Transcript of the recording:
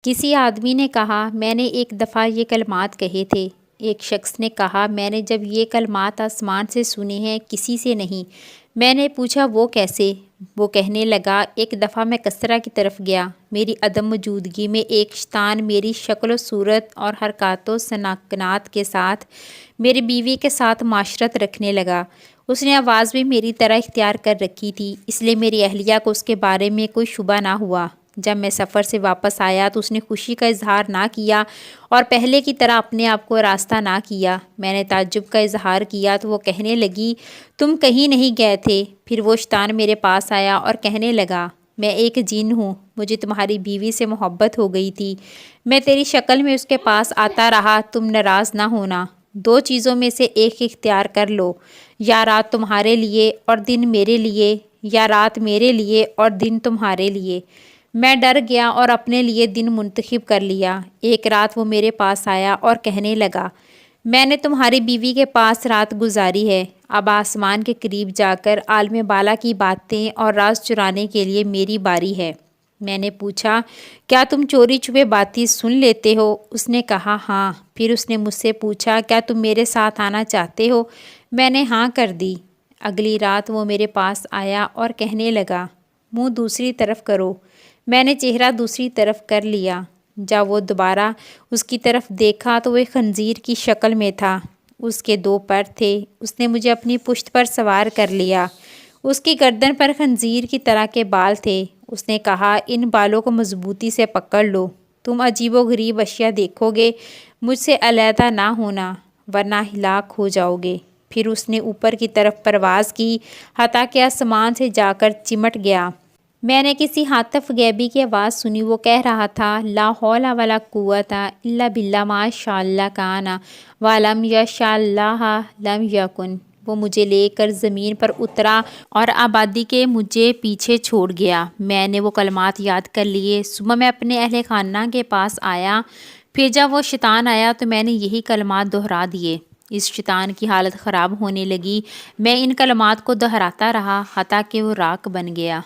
کسی آدمی نے کہا، میں نے ایک دفعہ یہ کلمات کہے تھے۔ ایک شخص نے کہا، میں نے جب یہ کلمات آسمان سے سنے ہیں، کسی سے نہیں۔ میں نے پوچھا، وہ کیسے؟ وہ کہنے لگا، ایک دفعہ میں کسرا کی طرف گیا۔ میری عدم موجودگی میں ایک شیطان میری شکل و صورت اور حرکات و سکنات کے ساتھ میری بیوی کے ساتھ معاشرت رکھنے لگا۔ اس نے آواز بھی میری طرح اختیار کر رکھی تھی، اس لیے میری اہلیہ کو اس کے بارے میں کوئی شبہ نہ ہوا۔ جب میں سفر سے واپس آیا تو اس نے خوشی کا اظہار نہ کیا اور پہلے کی طرح اپنے آپ کو راستہ نہ کیا۔ میں نے تعجب کا اظہار کیا تو وہ کہنے لگی، تم کہیں نہیں گئے تھے؟ پھر وہ شیطان میرے پاس آیا اور کہنے لگا، میں ایک جن ہوں، مجھے تمہاری بیوی سے محبت ہو گئی تھی، میں تیری شکل میں اس کے پاس آتا رہا، تم ناراض نہ ہونا۔ دو چیزوں میں سے ایک اختیار کر لو، یا رات تمہارے لیے اور دن میرے لیے، یا رات میرے لیے اور دن تمہارے لیے۔ میں ڈر گیا اور اپنے لیے دن منتخب کر لیا۔ ایک رات وہ میرے پاس آیا اور کہنے لگا، میں نے تمہاری بیوی کے پاس رات گزاری ہے، اب آسمان کے قریب جا کر عالم بالا کی باتیں اور راز چرانے کے لیے میری باری ہے۔ میں نے پوچھا، کیا تم چوری چھپے باتیں سن لیتے ہو؟ اس نے کہا، ہاں۔ پھر اس نے مجھ سے پوچھا، کیا تم میرے ساتھ آنا چاہتے ہو؟ میں نے ہاں کر دی۔ اگلی رات وہ میرے پاس آیا اور کہنے لگا، منہ دوسری طرف کرو۔ میں نے چہرہ دوسری طرف کر لیا۔ جب وہ دوبارہ اس کی طرف دیکھا تو وہ ایک خنزیر کی شکل میں تھا۔ اس کے دو پر تھے۔ اس نے مجھے اپنی پشت پر سوار کر لیا۔ اس کی گردن پر خنزیر کی طرح کے بال تھے۔ اس نے کہا، ان بالوں کو مضبوطی سے پکڑ لو، تم عجیب و غریب اشیاء دیکھو گے، مجھ سے علیحدہ نہ ہونا ورنہ ہلاک ہو جاؤ گے۔ پھر اس نے اوپر کی طرف پرواز کی حتیٰ کہ آسمان سے جا کر چمٹ گیا۔ میں نے کسی ہاتف غیبی کی آواز سنی، وہ کہہ رہا تھا، لا حول ولا قوت الا باللہ ما شاء اللہ کان ولم یشاء اللہ لم یکن۔ وہ مجھے لے کر زمین پر اترا اور آبادی کے مجھے پیچھے چھوڑ گیا۔ میں نے وہ کلمات یاد کر لیے۔ صبح میں اپنے اہل خانہ کے پاس آیا، پھر جب وہ شیطان آیا تو میں نے یہی کلمات دہرا دیے۔ اس شیطان کی حالت خراب ہونے لگی۔ میں ان کلمات کو دہراتا رہا حتیٰ کہ وہ راکھ بن گیا۔